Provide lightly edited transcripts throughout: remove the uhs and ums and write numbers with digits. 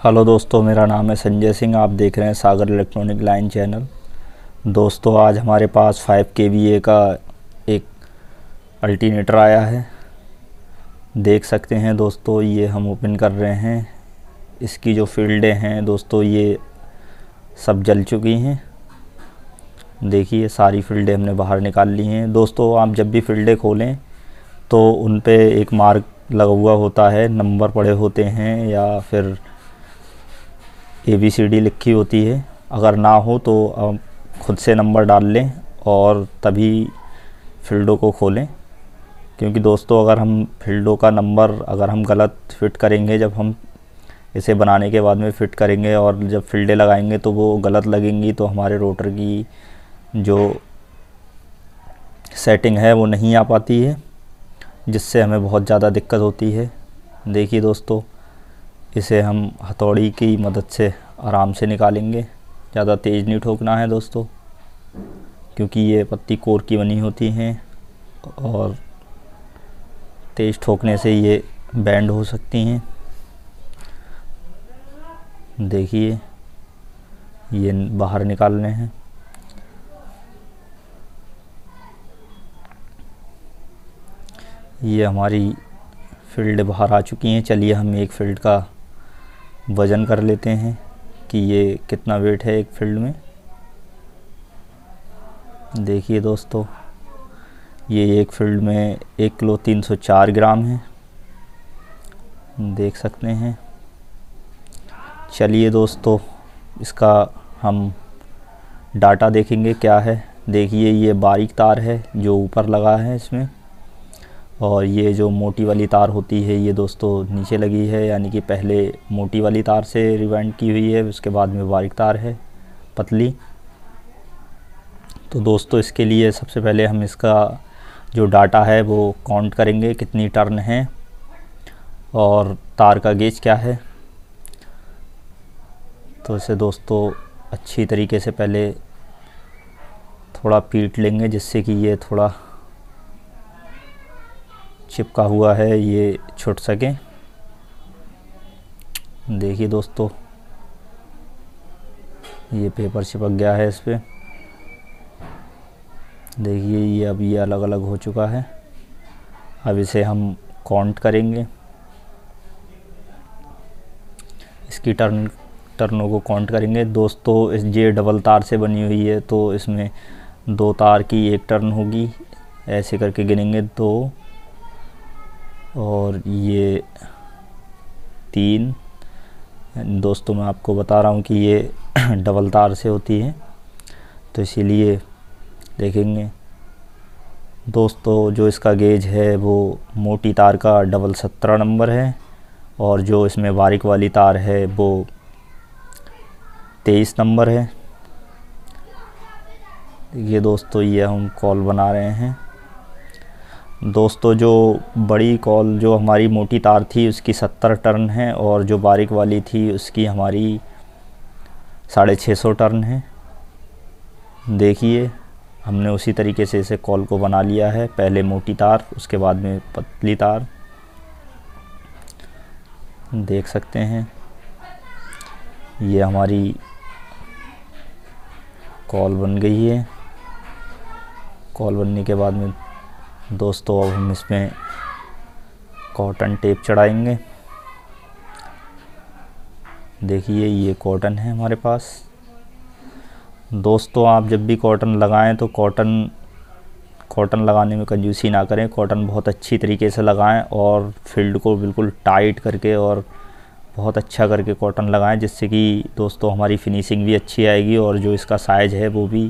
Hello दोस्तों, मेरा नाम है संजय सिंह। आप देख रहे हैं सागर इलेक्ट्रॉनिक लाइन चैनल। दोस्तों, आज हमारे पास 5 kVA का एक अल्टरनेटर आया है। देख सकते हैं दोस्तों, ये हम ओपन कर रहे हैं। इसकी जो फील्डें हैं दोस्तों, ये सब जल चुकी हैं। देखिए, सारी फील्डें हमने बाहर निकाल ली हैं। दोस्तों, आप जब भी फील्डें खोलें तो उन पे एक मार्क लगा हुआ होता है, नंबर पड़े होते हैं या फिर ABCD लिखी होती है। अगर ना हो तो आप खुद से नंबर डाल लें और तभी फील्डों को खोलें, क्योंकि दोस्तों अगर हम फील्डों का नंबर अगर हम गलत फिट करेंगे, जब हम इसे बनाने के बाद में फ़िट करेंगे और जब फील्डें लगाएंगे तो वो गलत लगेंगी, तो हमारे रोटर की जो सेटिंग है वो नहीं आ पाती है, जिससे हमें बहुत ज़्यादा दिक्कत होती है। देखिए दोस्तों, इसे हम हथौड़ी की मदद से आराम से निकालेंगे। ज़्यादा तेज़ नहीं ठोकना है दोस्तों, क्योंकि ये पत्ती कोर की बनी होती हैं और तेज़ ठोकने से ये बैंड हो सकती हैं। देखिए, ये बाहर निकालने हैं। ये हमारी फील्ड बाहर आ चुकी हैं। चलिए हम एक फील्ड का वज़न कर लेते हैं कि ये कितना वेट है एक फील्ड में। देखिए दोस्तों, ये एक फील्ड में 1 किलो 304 ग्राम है। देख सकते हैं। चलिए दोस्तों, इसका हम डाटा देखेंगे क्या है। देखिए, ये बारीक तार है जो ऊपर लगा है इसमें, और ये जो मोटी वाली तार होती है ये दोस्तों नीचे लगी है, यानी कि पहले मोटी वाली तार से रिवाइंड की हुई है, उसके बाद में बारीक तार है पतली। तो दोस्तों, इसके लिए सबसे पहले हम इसका जो डाटा है वो काउंट करेंगे, कितनी टर्न है और तार का गेज क्या है। तो इसे दोस्तों अच्छी तरीके से पहले थोड़ा पीट लेंगे, जिससे कि ये थोड़ा चिपका हुआ है ये छूट सके। देखिए दोस्तों, ये पेपर चिपक गया है इस पे। देखिए, ये अब ये अलग अलग हो चुका है। अब इसे हम काउंट करेंगे, इसकी टर्नों को काउंट करेंगे। दोस्तों, इस ये डबल तार से बनी हुई है, तो इसमें 2 तार की एक टर्न होगी। ऐसे करके गिनेंगे 2 और ये 3। दोस्तों, मैं आपको बता रहा हूँ कि ये डबल तार से होती है, तो इसीलिए देखेंगे। दोस्तों, जो इसका गेज है वो मोटी तार का 17 नंबर है, और जो इसमें बारीक वाली तार है वो 23 नंबर है। ये दोस्तों, ये हम कॉल बना रहे हैं। दोस्तों, जो बड़ी कॉल जो हमारी मोटी तार थी उसकी 70 टर्न है, और जो बारीक वाली थी उसकी हमारी 650 टर्न है। देखिए, हमने उसी तरीके से इसे कॉल को बना लिया है, पहले मोटी तार उसके बाद में पतली तार। देख सकते हैं, ये हमारी कॉल बन गई है। कॉल बनने के बाद में दोस्तों अब हम इसमें कॉटन टेप चढ़ाएंगे। देखिए, ये कॉटन है हमारे पास। दोस्तों, आप जब भी कॉटन लगाएं तो कॉटन लगाने में कंजूसी ना करें। कॉटन बहुत अच्छी तरीके से लगाएं और फील्ड को बिल्कुल टाइट करके और बहुत अच्छा करके कॉटन लगाएं, जिससे कि दोस्तों हमारी फिनिशिंग भी अच्छी आएगी और जो इसका साइज़ है वो भी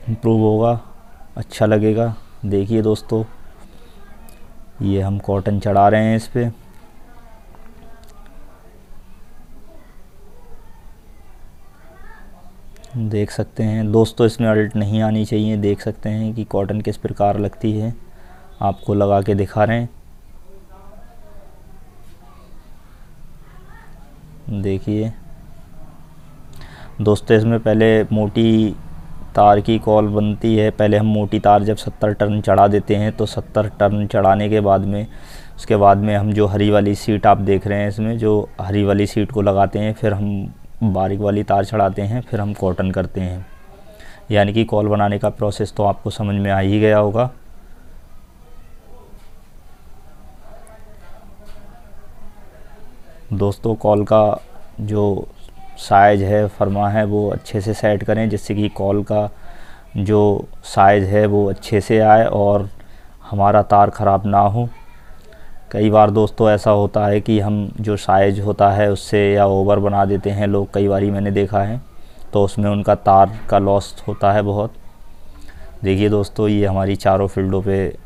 इम्प्रूव होगा, अच्छा लगेगा। देखिए दोस्तों, ये हम कॉटन चढ़ा रहे हैं इस पे। देख सकते हैं दोस्तों, इसमें अल्ट नहीं आनी चाहिए। देख सकते हैं कि कॉटन किस प्रकार लगती है, आपको लगा के दिखा रहे हैं। देखिए दोस्तों, इसमें पहले मोटी तार की कॉल बनती है। पहले हम मोटी तार जब 70 टर्न चढ़ा देते हैं, तो 70 टर्न चढ़ाने के बाद में उसके बाद में हम जो हरी वाली सीट आप देख रहे हैं, इसमें जो हरी वाली सीट को लगाते हैं, फिर हम बारीक वाली तार चढ़ाते हैं, फिर हम कॉटन करते हैं। यानी कि कॉल बनाने का प्रोसेस तो आपको समझ में आ ही गया होगा। दोस्तों, कॉल का जो साइज़ है, फरमा है, वो अच्छे से सेट करें, जिससे कि कॉल का जो साइज़ है वो अच्छे से आए और हमारा तार ख़राब ना हो। कई बार दोस्तों ऐसा होता है कि हम जो साइज़ होता है उससे या ओवर बना देते हैं लोग, कई बार मैंने देखा है, तो उसमें उनका तार का लॉस होता है बहुत। देखिए दोस्तों, ये हमारी चारों फील्डों पे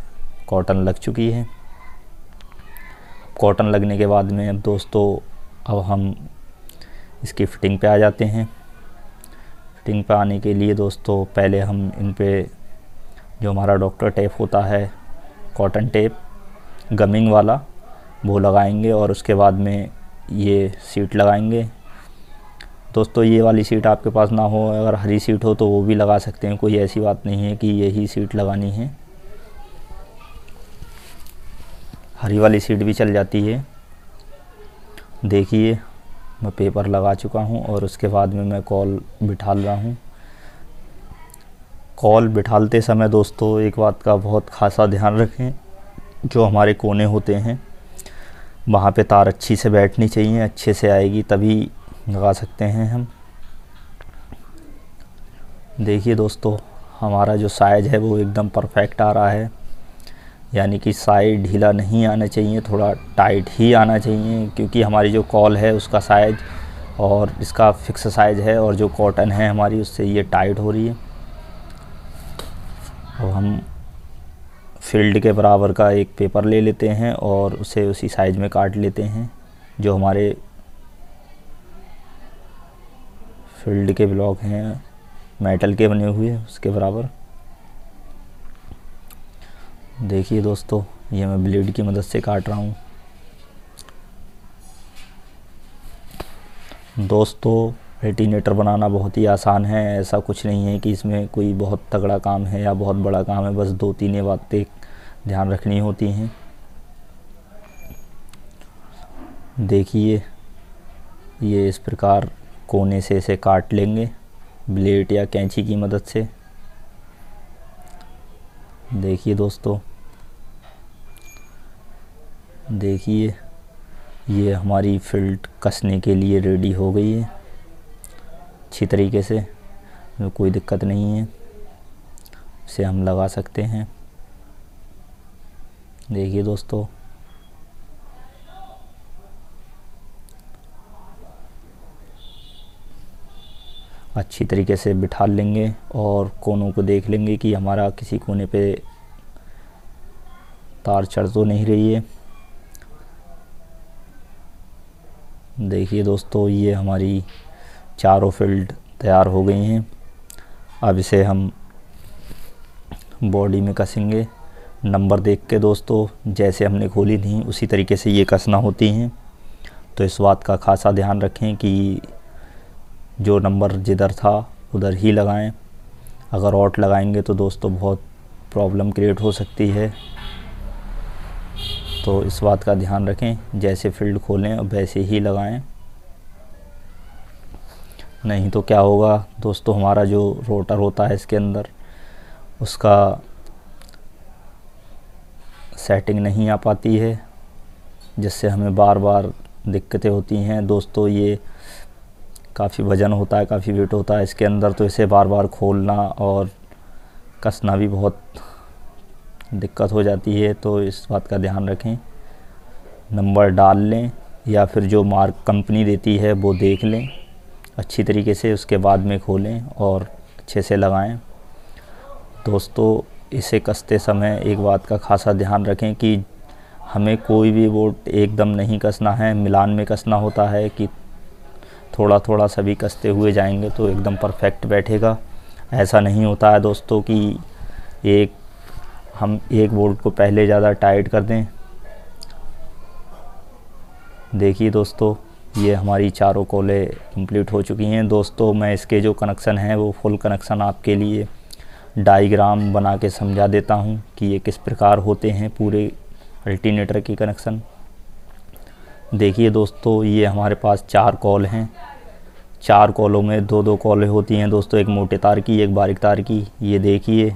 कॉटन लग चुकी है। कॉटन लगने के बाद में अब दोस्तों, अब हम इसकी फ़िटिंग पे आ जाते हैं। फ़िटिंग पे आने के लिए दोस्तों, पहले हम इन पे जो हमारा डॉक्टर टेप होता है, कॉटन टेप गमिंग वाला, वो लगाएंगे और उसके बाद में ये सीट लगाएंगे। दोस्तों, ये वाली सीट आपके पास ना हो, अगर हरी सीट हो तो वो भी लगा सकते हैं, कोई ऐसी बात नहीं है कि यही सीट लगानी है, हरी वाली सीट भी चल जाती है। देखिए, मैं पेपर लगा चुका हूँ और उसके बाद में मैं कॉल बिठाल रहा हूँ। कॉल बिठालते समय दोस्तों, एक बात का बहुत खासा ध्यान रखें, जो हमारे कोने होते हैं वहाँ पे तार अच्छी से बैठनी चाहिए, अच्छे से आएगी तभी लगा सकते हैं हम। देखिए दोस्तों, हमारा जो साइज़ है वो एकदम परफेक्ट आ रहा है, यानी कि साइड ढीला नहीं आना चाहिए, थोड़ा टाइट ही आना चाहिए, क्योंकि हमारी जो कॉल है उसका साइज़ और इसका फिक्स साइज़ है, और जो कॉटन है हमारी उससे ये टाइट हो रही है। और हम फील्ड के बराबर का एक पेपर ले लेते हैं और उसे उसी साइज़ में काट लेते हैं, जो हमारे फील्ड के ब्लॉक हैं मेटल के बने हुए, उसके बराबर। देखिए दोस्तों, ये मैं ब्लेड की मदद से काट रहा हूँ। दोस्तों, रेटिनेटर बनाना बहुत ही आसान है, ऐसा कुछ नहीं है कि इसमें कोई बहुत तगड़ा काम है या बहुत बड़ा काम है, बस 2-3 बातें ध्यान रखनी होती हैं। देखिए, ये इस प्रकार कोने से इसे काट लेंगे ब्लेड या कैंची की मदद से। देखिए दोस्तों, देखिए ये हमारी फिल्ट कसने के लिए रेडी हो गई है अच्छी तरीके से, कोई दिक्कत नहीं है, इसे हम लगा सकते हैं। देखिए दोस्तों, अच्छी तरीके से बिठा लेंगे और कोनों को देख लेंगे कि हमारा किसी कोने पे तार चढ़ तो नहीं रही है। देखिए दोस्तों, ये हमारी चारों फील्ड तैयार हो गई हैं। अब इसे हम बॉडी में कसेंगे नंबर देख के। दोस्तों, जैसे हमने खोली थी उसी तरीके से ये कसना होती हैं, तो इस बात का खासा ध्यान रखें कि जो नंबर जिधर था उधर ही लगाएं। अगर ऑट लगाएंगे तो दोस्तों बहुत प्रॉब्लम क्रिएट हो सकती है, तो इस बात का ध्यान रखें, जैसे फील्ड खोलें और वैसे ही लगाएं। नहीं तो क्या होगा दोस्तों, हमारा जो रोटर होता है इसके अंदर, उसका सेटिंग नहीं आ पाती है, जिससे हमें बार बार दिक्कतें होती हैं। दोस्तों, ये काफ़ी वज़न होता है, काफ़ी वेट होता है इसके अंदर, तो इसे बार बार खोलना और कसना भी बहुत दिक्कत हो जाती है, तो इस बात का ध्यान रखें। नंबर डाल लें या फिर जो मार्क कंपनी देती है वो देख लें अच्छी तरीके से, उसके बाद में खोलें और अच्छे से लगाएं। दोस्तों, इसे कसते समय एक बात का खासा ध्यान रखें कि हमें कोई भी बोल्ट एकदम नहीं कसना है, मिलान में कसना होता है कि थोड़ा थोड़ा सभी कसते हुए जाएंगे तो एकदम परफेक्ट बैठेगा। ऐसा नहीं होता है दोस्तों कि हम एक बोल्ट को पहले ज़्यादा टाइट कर दें। देखिए दोस्तों, ये हमारी चारों कॉलें कंप्लीट हो चुकी हैं। दोस्तों, मैं इसके जो कनेक्शन हैं वो फुल कनेक्शन आपके लिए डायग्राम बना के समझा देता हूँ कि ये किस प्रकार होते हैं पूरे अल्टरनेटर की कनेक्शन। देखिए दोस्तों, ये हमारे पास 4 कॉल हैं। 4 कॉलों में 2-2 कॉलें होती हैं दोस्तों, एक मोटे तार की, एक बारीक तार की। ये देखिए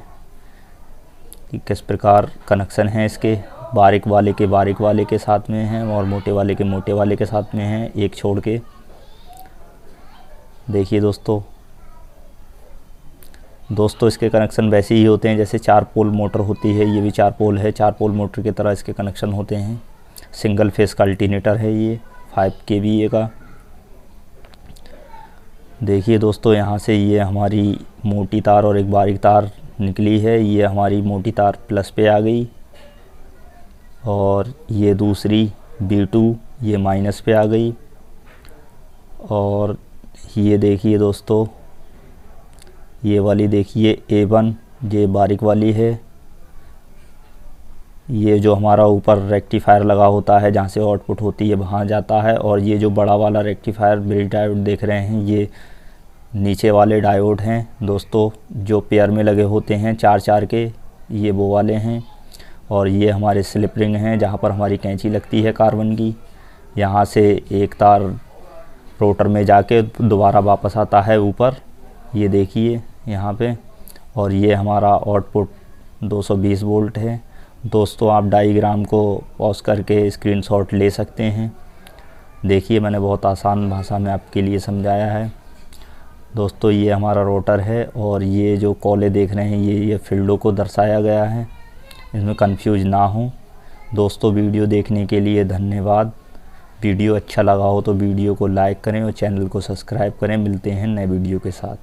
कि किस प्रकार कनेक्शन है इसके। बारीक वाले के साथ में हैं और मोटे वाले के साथ में हैं, एक छोड़ के। देखिए दोस्तों इसके कनेक्शन वैसे ही होते हैं जैसे 4 पोल मोटर होती है। ये भी 4 पोल है, 4 पोल मोटर की तरह इसके कनेक्शन होते हैं। सिंगल फेस का अल्टरनेटर है ये 5 kVA का। देखिए दोस्तों, यहाँ से ये हमारी मोटी तार और एक बारीक तार निकली है। ये हमारी मोटी तार प्लस पे आ गई और ये दूसरी B2 ये माइनस पे आ गई। और ये देखिए दोस्तों, ये वाली देखिए A1 ये बारीक वाली है। ये जो हमारा ऊपर रेक्टिफायर लगा होता है जहाँ से आउटपुट होती है वहाँ जाता है। और ये जो बड़ा वाला रेक्टिफायर ब्रिज डायोड देख रहे हैं, ये नीचे वाले डायोड हैं दोस्तों, जो पेयर में लगे होते हैं 4-4 के, ये वो वाले हैं। और ये हमारे स्लिप रिंग हैं जहाँ पर हमारी कैंची लगती है कार्बन की। यहाँ से एक तार रोटर में जाके दोबारा वापस आता है ऊपर, ये देखिए यहाँ पे। और ये हमारा आउटपुट 220 वोल्ट है दोस्तों। आप डायग्राम को पॉज करके स्क्रीनशॉट ले सकते हैं। देखिए, मैंने बहुत आसान भाषा में आपके लिए समझाया है दोस्तों। ये हमारा रोटर है और ये जो कॉलें देख रहे हैं ये फील्डों को दर्शाया गया है, इसमें कंफ्यूज ना हो दोस्तों। वीडियो देखने के लिए धन्यवाद। वीडियो अच्छा लगा हो तो वीडियो को लाइक करें और चैनल को सब्सक्राइब करें। मिलते हैं नए वीडियो के साथ।